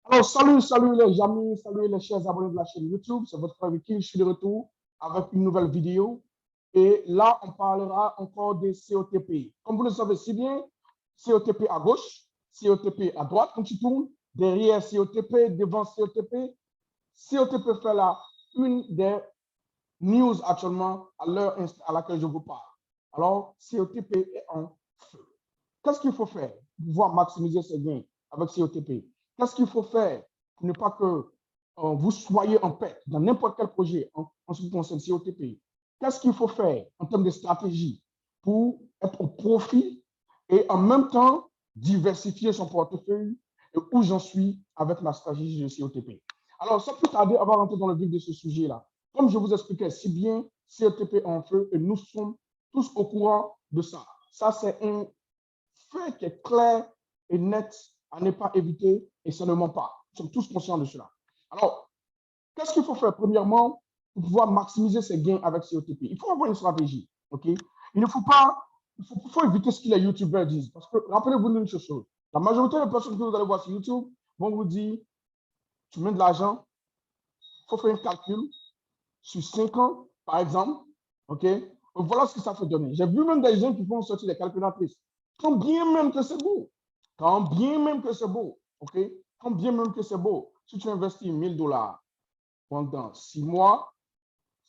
Alors, salut les amis, salut les chers abonnés de la chaîne YouTube. C'est votre frère Vicky, je suis de retour avec une nouvelle vidéo. Et là, on parlera encore des COTP. Comme vous le savez si bien, COTP à gauche, COTP à droite, quand tu tournes, derrière COTP, devant COTP. COTP fait là une des news actuellement à l'heure à laquelle je vous parle. Alors, COTP est en feu. Qu'est-ce qu'il faut faire pour pouvoir maximiser ses gains avec COTP? Qu'est-ce qu'il faut faire pour ne pas que vous soyez en perte dans n'importe quel projet en ce qui concerne COTP? Qu'est-ce qu'il faut faire en termes de stratégie pour être au profit et en même temps diversifier son portefeuille et où j'en suis avec ma stratégie de COTP? Alors, sans plus tarder, avant de rentrer dans le vif de ce sujet-là, comme je vous expliquais si bien, COTP en feu et nous sommes tous au courant de ça. Ça, c'est un fait qui est clair et net à ne pas éviter et ça ne ment pas. Nous sommes tous conscients de cela. Alors, qu'est-ce qu'il faut faire premièrement pour pouvoir maximiser ses gains avec COTP? Il faut avoir une stratégie. Ok? Il ne faut pas, faut éviter ce que les YouTubeurs disent. Parce que rappelez-vous d'une chose, la majorité des personnes que vous allez voir sur YouTube vont vous dire, tu mets de l'argent, il faut faire un calcul sur 5 ans, par exemple. Ok? Voilà ce que ça fait donner. J'ai vu même des gens qui font sortir des calculatrices. Quand bien même que c'est beau. Quand bien même que c'est beau. OK? Quand bien même que c'est beau. Si tu investis 1000 $ pendant 6 mois,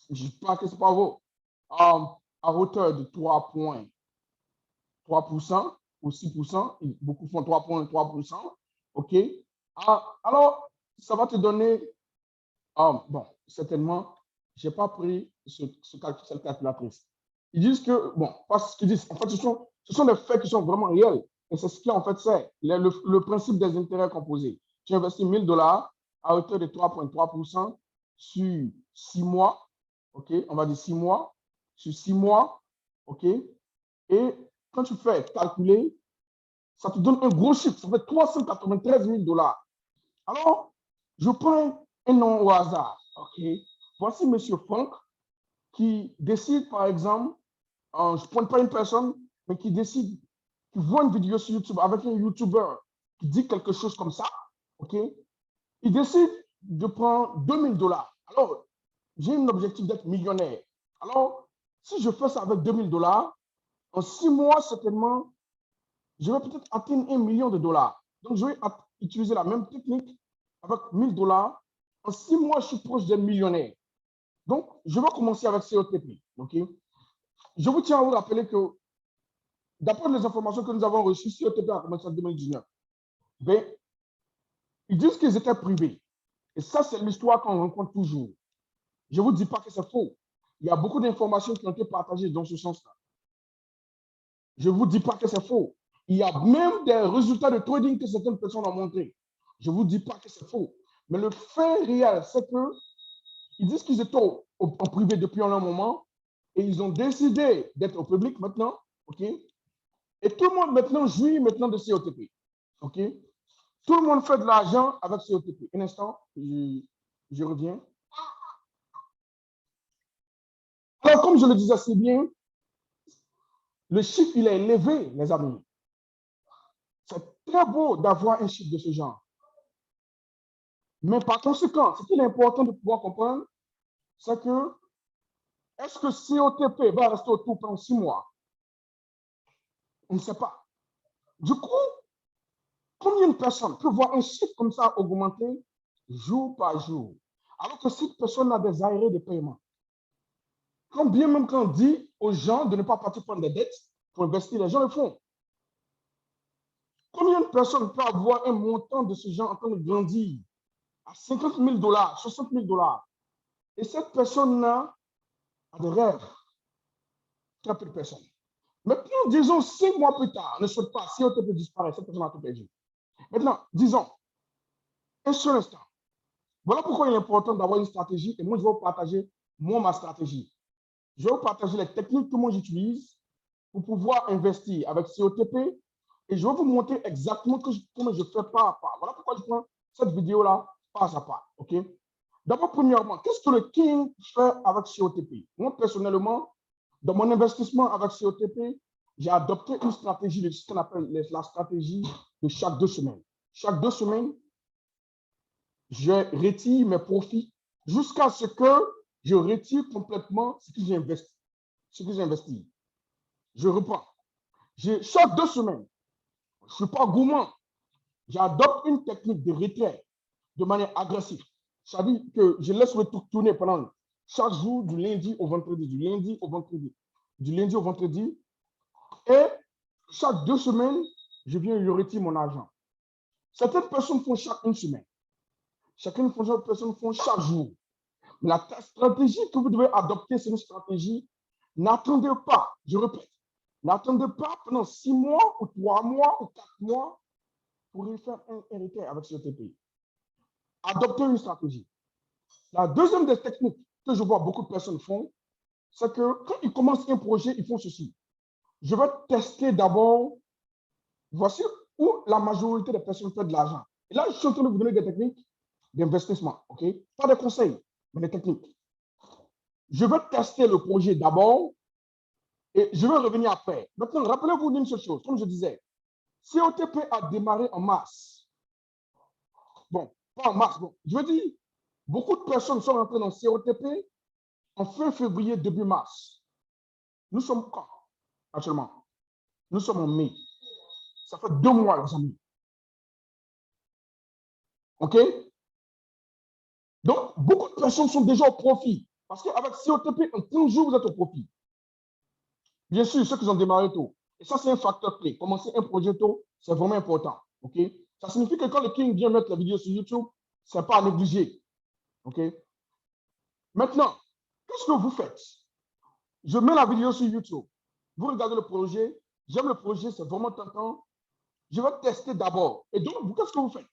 je ne dis pas que ce n'est pas beau. À hauteur de 3,3% ou 6%, beaucoup font 3,3%. OK? Alors, ça va te donner, bon, certainement, je n'ai pas pris cette calculatrice. Ils disent que, bon, parce qu'ils disent, en fait, ce sont des faits qui sont vraiment réels. Et c'est ce qui, en fait, c'est le principe des intérêts composés. Tu investis 1000 $ à hauteur de 3,3% sur 6 mois, OK, on va dire 6 mois, sur 6 mois, OK, et quand tu fais calculer, ça te donne un gros chiffre, ça fait 393 000 $. Alors, je prends un nom au hasard, OK. Voici M. Franck qui décide, par exemple, je ne prends pas une personne, mais qui décide, qui voit une vidéo sur YouTube avec un YouTuber qui dit quelque chose comme ça, OK. Il décide de prendre 2000 $. Alors, j'ai un objectif d'être millionnaire. Alors, si je fais ça avec 2000 $, en 6 mois, certainement, je vais peut-être atteindre 1 million de dollars. Donc, je vais utiliser la même technique avec 1000 $. En 6 mois, je suis proche d'un millionnaire. Donc, je vais commencer avec COTP. OK? Je vous tiens à vous rappeler que, d'après les informations que nous avons reçues, COTP a commencé en 2019. Ben, ils disent qu'ils étaient privés. Et ça, c'est l'histoire qu'on rencontre toujours. Je ne vous dis pas que c'est faux. Il y a beaucoup d'informations qui ont été partagées dans ce sens-là. Je ne vous dis pas que c'est faux. Il y a même des résultats de trading que certaines personnes ont montrés. Je ne vous dis pas que c'est faux. Mais le fait réel, c'est qu'ils disent qu'ils étaient en privé depuis un long moment et ils ont décidé d'être au public maintenant. OK? Et tout le monde maintenant jouit maintenant de COTP. OK? Tout le monde fait de l'argent avec COTP. Un instant, je reviens. Alors, comme je le disais si bien, le chiffre, il est élevé, les amis. C'est très beau d'avoir un chiffre de ce genre. Mais par conséquent, ce qu'il est important de pouvoir comprendre, c'est que est-ce que COTP va rester autour pendant 6 mois? On ne sait pas. Du coup, combien de personnes peuvent voir un chiffre comme ça augmenter jour par jour? Alors que cette personne a des arrêts de paiement. Quand bien même quand on dit aux gens de ne pas partir prendre des dettes pour investir, les gens le font. Combien de personnes peuvent avoir un montant de ce genre en train de grandir à 50 000 $, 60 000 $? Et cette personne-là a des rêves. Très peu de personnes. Maintenant, disons 5 mois plus tard, ne souhaite pas, si on peut disparaître, cette personne a tout perdu. Maintenant, disons, un seul instant. Voilà pourquoi il est important d'avoir une stratégie et moi, je vais vous partager, ma stratégie. Je vais vous partager les techniques que moi j'utilise pour pouvoir investir avec COTP et je vais vous montrer exactement comment je fais pas à pas. Voilà pourquoi je prends cette vidéo-là pas à pas. OK? D'abord, premièrement, qu'est-ce que le King fait avec COTP? Moi, personnellement, dans mon investissement avec COTP, j'ai adopté une stratégie de ce qu'on appelle la stratégie de chaque 2 semaines. Chaque 2 semaines, je retire mes profits jusqu'à ce que je retire complètement ce que j'ai investi. Je reprends. Chaque 2 semaines, je ne suis pas gourmand. J'adopte une technique de retrait de manière agressive. Ça veut dire que je laisse le truc tourner pendant chaque jour, du lundi au vendredi, du lundi au vendredi, du lundi au vendredi. Et chaque 2 semaines, je viens et je retire mon argent. Certaines personnes font chaque 1 semaine. Certaines personnes font chaque jour. Mais la stratégie que vous devez adopter, c'est une stratégie. N'attendez pas, je répète, n'attendez pas pendant 6 mois ou 3 mois ou 4 mois pour y faire un héritier avec ce TP. Adoptez une stratégie. La deuxième des techniques que je vois beaucoup de personnes font, c'est que quand ils commencent un projet, ils font ceci. Je vais tester d'abord, voici où la majorité des personnes font de l'argent. Et là, je suis en train de vous donner des techniques d'investissement, ok? Pas de conseils, mais des techniques. Je vais tester le projet d'abord et je vais revenir après. Maintenant, rappelez-vous d'une seule chose, comme je disais, COTP a démarré en mars. Bon, pas en mars, bon, je veux dire, beaucoup de personnes sont rentrées dans COTP en fin février, début mars. Nous sommes quand actuellement? Nous sommes en mai. Ça fait 2 mois, les amis. OK? Donc, beaucoup de personnes sont déjà au profit. Parce qu'avec COTP, en 15 jours, vous êtes au profit. Bien sûr, ceux qui ont démarré tôt. Et ça, c'est un facteur clé. Commencer un projet tôt, c'est vraiment important. OK? Ça signifie que quand le King vient mettre la vidéo sur YouTube, ce n'est pas à négliger. OK? Maintenant, qu'est-ce que vous faites? Je mets la vidéo sur YouTube. Vous regardez le projet. J'aime le projet, c'est vraiment tentant. Je vais tester d'abord. Et donc, vous, qu'est-ce que vous faites?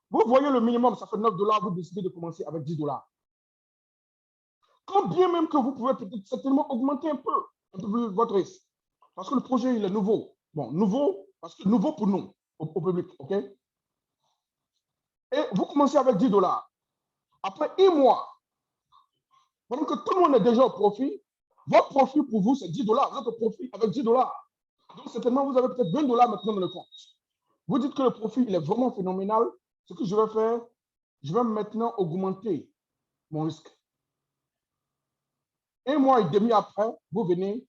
Vous voyez le minimum, ça fait 9 $, vous décidez de commencer avec 10 $. Quand bien même que vous pouvez peut-être certainement augmenter un peu plus votre risque. Parce que le projet, il est nouveau. Bon, nouveau, parce que nouveau pour nous, au public, OK? Et vous commencez avec 10 $. Après 1 mois, pendant que tout le monde est déjà au profit, votre profit pour vous, c'est 10 $. Vous êtes au profit avec 10 $. Donc, certainement, vous avez peut-être 20 $ maintenant dans le compte. Vous dites que le profit, il est vraiment phénoménal. Ce que je vais faire, je vais maintenant augmenter mon risque. 1 mois et demi après, vous venez,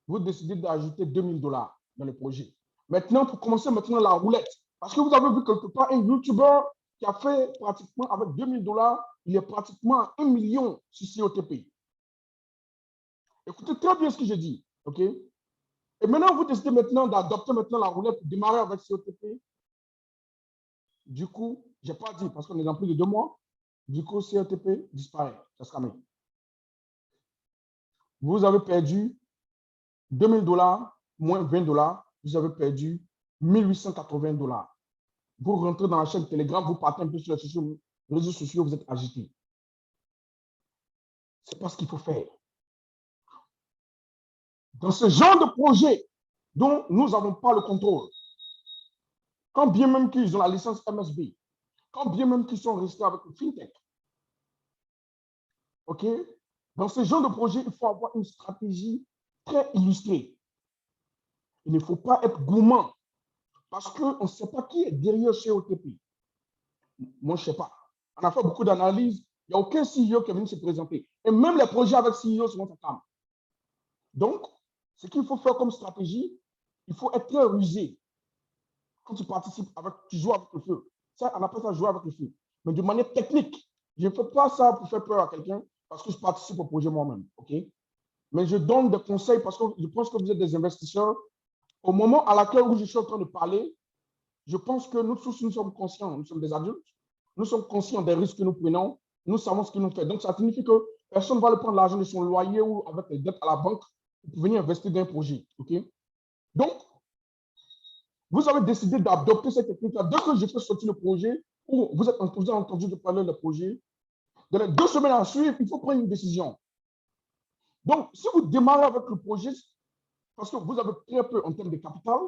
vous décidez d'ajouter 2000 $ dans le projet. Maintenant, pour commencer maintenant la roulette, parce que vous avez vu quelque part un YouTuber qui a fait pratiquement avec 2000 $, il est pratiquement à 1 million sur COTP. Écoutez très bien ce que je dis, OK? Et maintenant, vous décidez maintenant d'adopter maintenant la roulette pour démarrer avec COTP. Du coup, je n'ai pas dit, parce qu'on est dans plus de 2 mois, du coup, COTP disparaît. Ça sera mieux. Vous avez perdu 2000 $ moins 20 $, vous avez perdu 1880 $. Vous rentrez dans la chaîne Telegram, vous partez un peu sur les réseaux sociaux, vous êtes agité. C'est pas ce qu'il faut faire. Dans ce genre de projet dont nous n'avons pas le contrôle, quand bien même qu'ils ont la licence MSB, quand bien même qu'ils sont restés avec le FinTech, OK? Dans ce genre de projet, il faut avoir une stratégie très illustrée. Il ne faut pas être gourmand parce qu'on ne sait pas qui est derrière chez OTP. Moi, je ne sais pas. On a fait beaucoup d'analyses. Il n'y a aucun CEO qui est venu se présenter. Et même les projets avec CEO sont en femme. Donc, ce qu'il faut faire comme stratégie, il faut être très rusé. Quand tu participes, tu joues avec le feu. Ça, on appelle ça jouer avec le feu. Mais de manière technique. Je ne fais pas ça pour faire peur à quelqu'un parce que je participe au projet moi-même. OK? Mais je donne des conseils parce que je pense que vous êtes des investisseurs. Au moment à laquelle où je suis en train de parler, je pense que nous tous, nous sommes conscients, nous sommes des adultes, nous sommes conscients des risques que nous prenons, nous savons ce que nous faisons. Donc, ça signifie que personne ne va le prendre l'argent de son loyer ou avec les dettes à la banque pour venir investir dans un projet. OK? Donc, vous avez décidé d'adopter cette technique-là. Dès que je fais sortir le projet, ou vous avez entendu de parler du projet, dans les 2 semaines à suivre, il faut prendre une décision. Donc, si vous démarrez avec le projet, parce que vous avez très peu en termes de capital,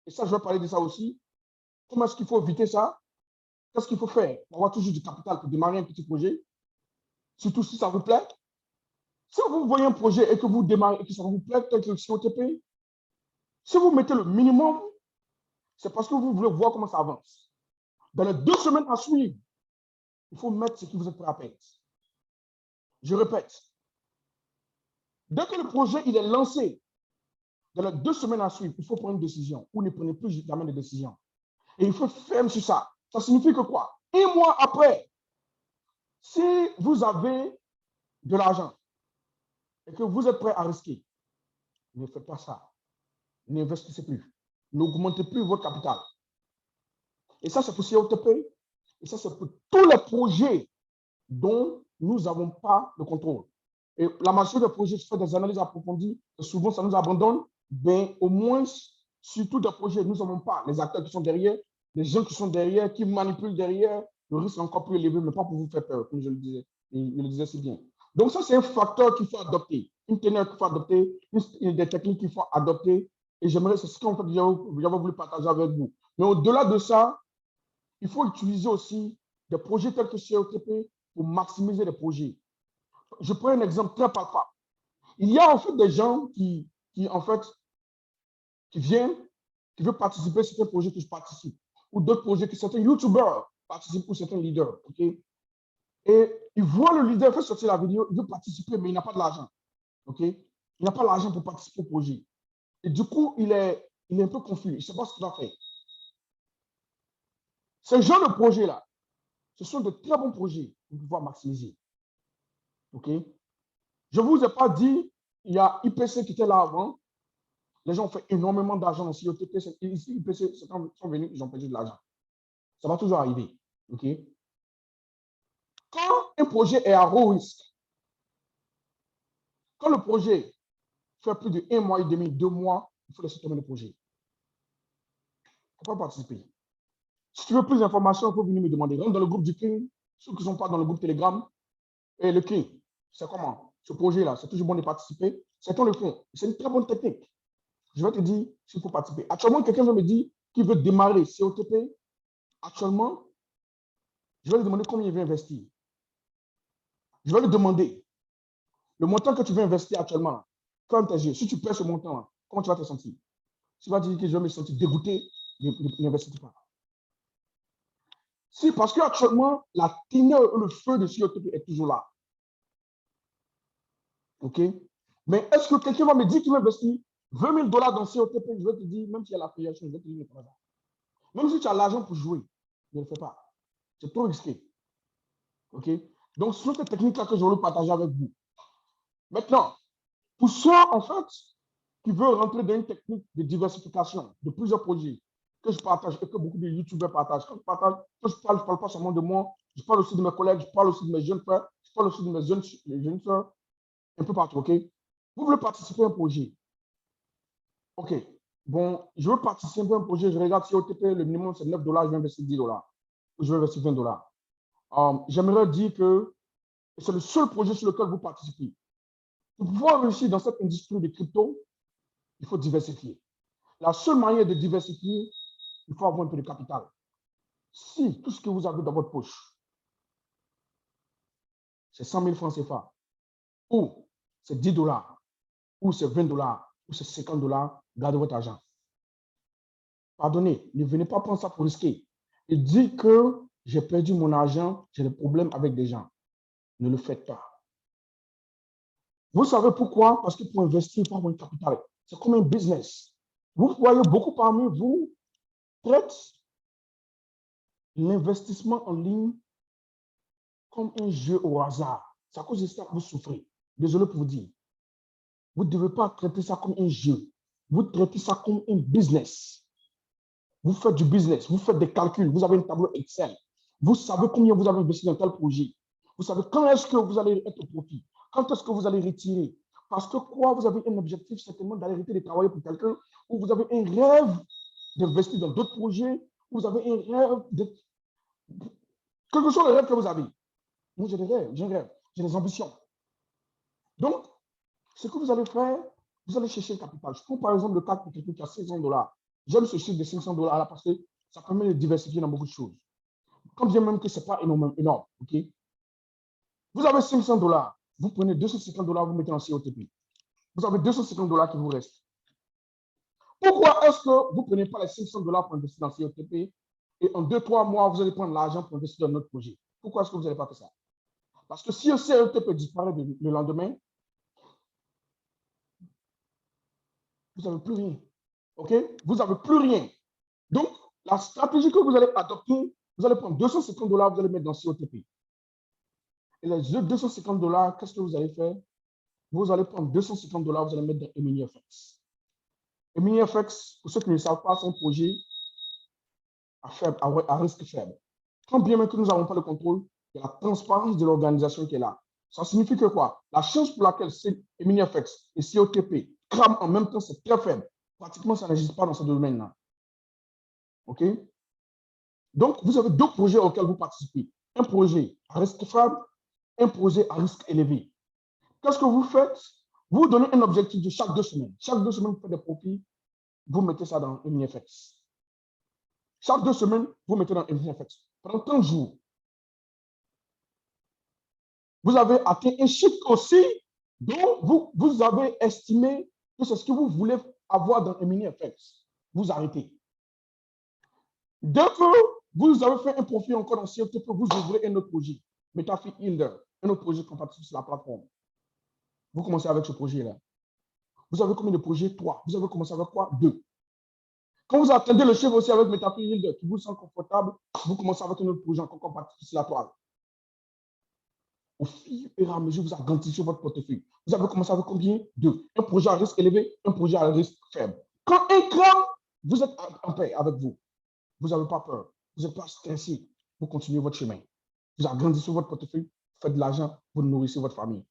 et ça, je vais parler de ça aussi, comment est-ce qu'il faut éviter ça? Qu'est-ce qu'il faut faire pour avoir toujours du capital pour démarrer un petit projet? Surtout si ça vous plaît. Si vous voyez un projet et que vous démarrez et que ça vous plaît, tel que le COTP, si vous mettez le minimum, c'est parce que vous voulez voir comment ça avance. Dans les 2 semaines à suivre, il faut mettre ce que vous êtes prêt à perdre. Je répète, dès que le projet il est lancé, dans les 2 semaines à suivre, il faut prendre une décision ou ne prenez plus jamais de décision. Et il faut ferme sur ça. Ça signifie que quoi? 1 mois après, si vous avez de l'argent et que vous êtes prêt à risquer, ne faites pas ça. N'investissez plus. N'augmentez plus votre capital. Et ça, c'est pour COTP. Et ça, c'est pour tous les projets dont nous n'avons pas le contrôle. Et la majorité des projets, je fais des analyses approfondies, et souvent ça nous abandonne, mais au moins, sur tous les projets, nous n'avons pas les acteurs qui sont derrière, les gens qui sont derrière, qui manipulent derrière, le risque est encore plus élevé, mais pas pour vous faire peur, comme je le disais si bien. Donc ça, c'est un facteur qu'il faut adopter, une teneur qu'il faut adopter, des techniques qu'il faut adopter, et j'aimerais, c'est ce qu'en fait, j'avais voulu partager avec vous. Mais au-delà de ça, il faut utiliser aussi des projets tels que COTP pour maximiser les projets. Je prends un exemple très palpable. Il y a en fait des gens qui en fait, qui viennent, qui veulent participer à certains projets que je participe, ou d'autres projets que certains YouTubers participent, ou certains leaders. Okay? Et ils voient le leader faire sortir la vidéo, il veut participer, mais il n'a pas de l'argent. Okay? Il n'a pas l'argent pour participer au projet. Et du coup, il est un peu confus. Il ne sait pas ce qu'il va faire. Ces genre de projets-là, ce sont de très bons projets pour pouvoir maximiser. OK? Je ne vous ai pas dit, il y a IPC qui était là avant. Les gens ont fait énormément d'argent aussi. Ici, IPC sont venus, ils ont perdu de l'argent. Ça va toujours arriver. OK? Quand un projet est à haut risque, quand le projet fait plus de 1 mois et demi, 2 mois, il faut laisser tomber le projet. Il ne faut pas participer. Si tu veux plus d'informations, il faut venir me demander. Rentre dans le groupe du CRIM, ceux qui ne sont pas dans le groupe Telegram. Et le CRIM, c'est comment? Ce projet-là, c'est toujours bon de participer. C'est le fond. C'est une très bonne technique. Je vais te dire s'il faut participer. Actuellement, quelqu'un veut me dire qu'il veut démarrer COTP. Actuellement, je vais lui demander combien il veut investir. Je vais lui demander le montant que tu veux investir actuellement. Ferme tes yeux. Si tu perds ce montant, comment tu vas te sentir? Tu vas dire que je vais me sentir dégoûté, n'investis pas. Si, parce qu'actuellement, la teneur, le feu de COTP est toujours là. OK? Mais est-ce que quelqu'un va me dire qu'il va investir 20 000 $ dans COTP? Je vais te dire, même s'il y a l'affiliation, je vais te dire, même si tu as l'argent pour jouer, ne le fais pas. C'est trop risqué. OK? Donc, ce sont ces techniques-là que je voulais partager avec vous. Maintenant, pour ceux, en fait, qui veulent rentrer dans une technique de diversification de plusieurs projets que je partage et que beaucoup de YouTubers partagent. Quand je parle pas seulement de moi, je parle aussi de mes collègues, je parle aussi de mes jeunes frères, je parle aussi de mes jeunes soeurs, un peu partout, OK? Vous voulez participer à un projet. OK. Bon, je veux participer à un projet, je regarde si OTP, le minimum c'est 9 $, je vais investir 10 $. Ou je vais investir 20 $. J'aimerais dire que c'est le seul projet sur lequel vous participez. Pour pouvoir réussir dans cette industrie de crypto, il faut diversifier. La seule manière de diversifier, il faut avoir un peu de capital. Si tout ce que vous avez dans votre poche, c'est 100 000 francs CFA, ou c'est 10 $, ou c'est 20 $, ou c'est 50 $, gardez votre argent. Pardonnez, ne venez pas prendre ça pour risquer. Et dire que j'ai perdu mon argent, j'ai des problèmes avec des gens. Ne le faites pas. Vous savez pourquoi? Parce que pour investir, il faut avoir un capital. C'est comme un business. Vous voyez, beaucoup parmi vous traitent l'investissement en ligne comme un jeu au hasard. C'est à cause de ça que vous souffrez. Désolé pour vous dire. Vous ne devez pas traiter ça comme un jeu. Vous traitez ça comme un business. Vous faites du business, vous faites des calculs, vous avez un tableau Excel. Vous savez combien vous avez investi dans tel projet. Vous savez quand est-ce que vous allez être au profit. Quand est-ce que vous allez retirer. Parce que quoi, vous avez un objectif certainement d'arrêter de travailler pour quelqu'un, ou vous avez un rêve d'investir dans d'autres projets, ou vous avez un rêve de... Quel que soit le rêve que vous avez. Moi, j'ai des rêves, j'ai des ambitions. Donc, ce que vous allez faire, vous allez chercher le capital. Je prends par exemple le cas pour quelqu'un qui a 500 $. J'aime ce chiffre de 500 $ là parce que ça permet de diversifier dans beaucoup de choses. Quand bien même que ce n'est pas énorme, OK? Vous avez 500 $, vous prenez 250 $, vous mettez en COTP. Vous avez 250 $ qui vous restent. Pourquoi est-ce que vous ne prenez pas les 500 $ pour investir dans COTP et en 2-3 mois, vous allez prendre l'argent pour investir dans notre projet? Pourquoi est-ce que vous n'avez pas fait ça? Parce que si le COTP disparaît le lendemain, vous n'avez plus rien. OK? Vous n'avez plus rien. Donc, la stratégie que vous allez adopter, vous allez prendre $250, vous allez mettre dans COTP. Et les $250, qu'est-ce que vous allez faire? Vous allez prendre $250, vous allez mettre dans EminiFX. EminiFX, pour ceux qui ne savent pas, c'est un projet à risque faible. Quand bien même que nous n'avons pas le contrôle, il y a la transparence de l'organisation qui est là. Ça signifie que quoi? La chance pour laquelle EminiFX et COTP crament en même temps, c'est très faible. Pratiquement, ça n'existe pas dans ce domaine-là. OK? Donc, vous avez deux projets auxquels vous participez. Un projet à risque faible, un projet à risque élevé. Qu'est-ce que vous faites? Vous donnez un objectif de chaque 2 semaines. Chaque 2 semaines, vous faites des profits, vous mettez ça dans EminiFX. Chaque 2 semaines, vous mettez dans EminiFX. Pendant 30 jours, vous avez atteint un chiffre aussi dont vous avez estimé que c'est ce que vous voulez avoir dans EminiFX. Vous arrêtez. Dès que vous avez fait un profit encore dans COTP, vous ouvrez un autre projet, MetaFi Hilder, un autre projet compatible sur la plateforme. Vous commencez avec ce projet-là. Vous avez combien de projets? 3. Vous avez commencé avec quoi? 2. Quand vous attendez le chiffre aussi avec MetaFi Hilder qui vous sent confortable, vous commencez avec un autre projet encore compatible sur la toile. Au fur et à mesure, vous agrandissez votre portefeuille. Vous avez commencé avec combien? 2. Un projet à risque élevé, un projet à risque faible. Quand un crame, vous êtes en paix avec vous. Vous n'avez pas peur. Vous n'êtes pas stressé. Vous continuez votre chemin. Vous agrandissez votre portefeuille, vous faites de l'argent, vous nourrissez votre famille.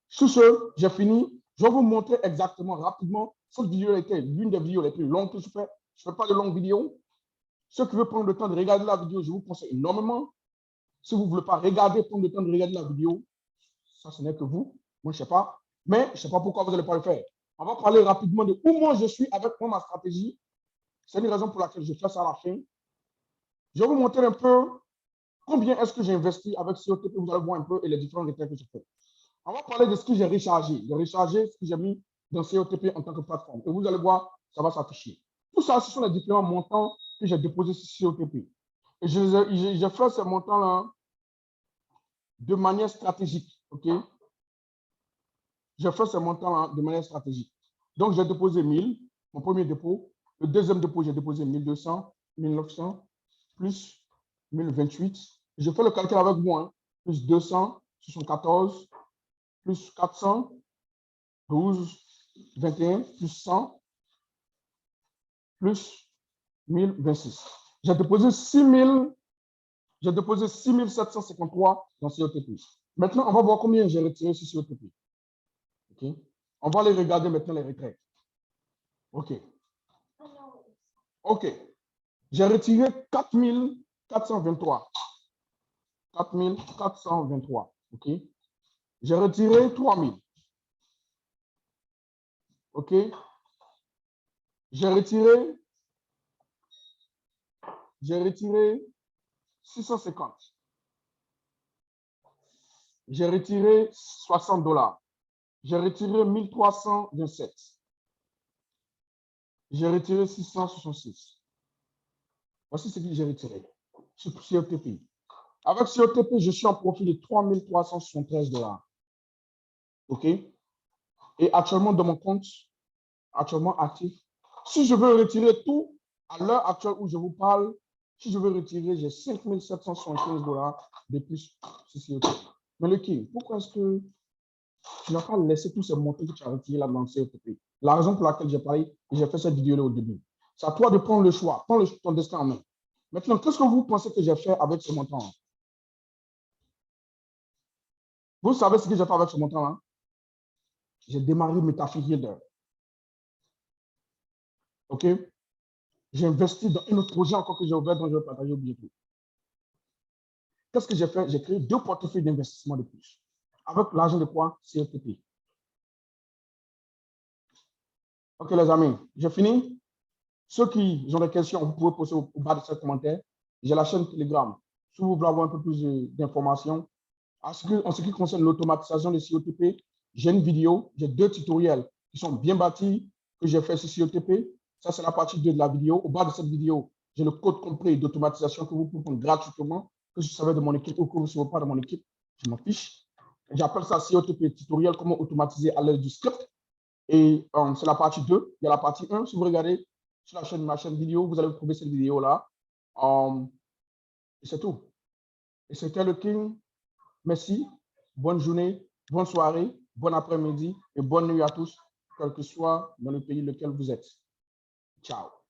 Sur ce, j'ai fini. Je vais vous montrer exactement, rapidement. Cette vidéo était l'une des vidéos les plus longues que je fais. Je ne fais pas de longues vidéos. Ceux qui veulent prendre le temps de regarder la vidéo, je vous conseille énormément. Si vous ne voulez pas regarder, prendre le temps de regarder la vidéo, ça, ce n'est que vous. Moi, je ne sais pas. Mais je ne sais pas pourquoi vous n'allez pas le faire. On va parler rapidement de où moi je suis avec moi, ma stratégie. C'est une raison pour laquelle je fais ça à la fin. Je vais vous montrer un peu combien est-ce que j'ai investi avec COTP. Vous allez voir un peu et les différents retraits que je fais. On va parler de ce que j'ai rechargé. J'ai rechargé ce que j'ai mis dans COTP en tant que plateforme. Et vous allez voir, ça va s'afficher. Tout ça, ce sont les différents montants que j'ai déposés sur COTP. Et j'ai fait ces montants-là de manière stratégique. OK? J'ai fait ces montants-là de manière stratégique. Donc, j'ai déposé 1000, mon premier dépôt. Le deuxième dépôt, j'ai déposé 1200, 1900, plus 1028. Je fais le calcul avec moi. Hein. Plus 274, plus 400, 12, 21, plus 100, plus 1026. J'ai déposé 6753 dans COTP. Maintenant, on va voir combien j'ai retiré sur COTP. Okay. On va aller regarder maintenant les retraits. OK. OK. J'ai retiré 4423. 4423. OK. J'ai retiré 3000. OK. J'ai retiré 650. J'ai retiré $60. J'ai retiré 1327. J'ai retiré 666. Voici ce que j'ai retiré sur COTP. Avec COTP, je suis en profit de $3373. OK? Et actuellement, dans mon compte, actuellement actif, si je veux retirer tout, à l'heure actuelle où je vous parle, si je veux retirer, j'ai $5775 de plus sur COTP. Mais le King, pourquoi est-ce que tu n'as pas laissé tous ces montants que tu as retirés là dans COTP? La raison pour laquelle j'ai parlé, j'ai fait cette vidéo-là au début. C'est à toi de prendre le choix, prends ton destin en main. Maintenant, qu'est-ce que vous pensez que j'ai fait avec ce montant-là? Vous savez ce que j'ai fait avec ce montant-là? J'ai démarré MetaFi Hilder. OK? J'ai investi dans un autre projet encore que j'ai ouvert dont je vais partager bientôt. Qu'est-ce que j'ai fait? J'ai créé 2 portefeuilles d'investissement de plus. Avec l'argent de quoi? COTP. OK, les amis, j'ai fini. Ceux qui ont des questions, vous pouvez poser au bas de ce commentaire. J'ai la chaîne Telegram. Si vous voulez avoir un peu plus d'informations, en ce qui concerne l'automatisation des COTP, j'ai une vidéo, j'ai 2 tutoriels qui sont bien bâtis que j'ai fait sur COTP. Ça, c'est la partie 2 de la vidéo. Au bas de cette vidéo, j'ai le code complet d'automatisation que vous pouvez prendre gratuitement. que je savais de mon équipe ou que vous ne savez pas de mon équipe, je m'en fiche. J'appelle ça COTP, tutoriel, comment automatiser à l'aide du script. Et c'est la partie 2. Il y a la partie 1. Si vous regardez sur ma chaîne vidéo, vous allez trouver cette vidéo-là. Et c'est tout. Et c'était le King. Merci. Bonne journée, bonne soirée, bon après-midi et bonne nuit à tous, quel que soit dans le pays lequel vous êtes. Ciao.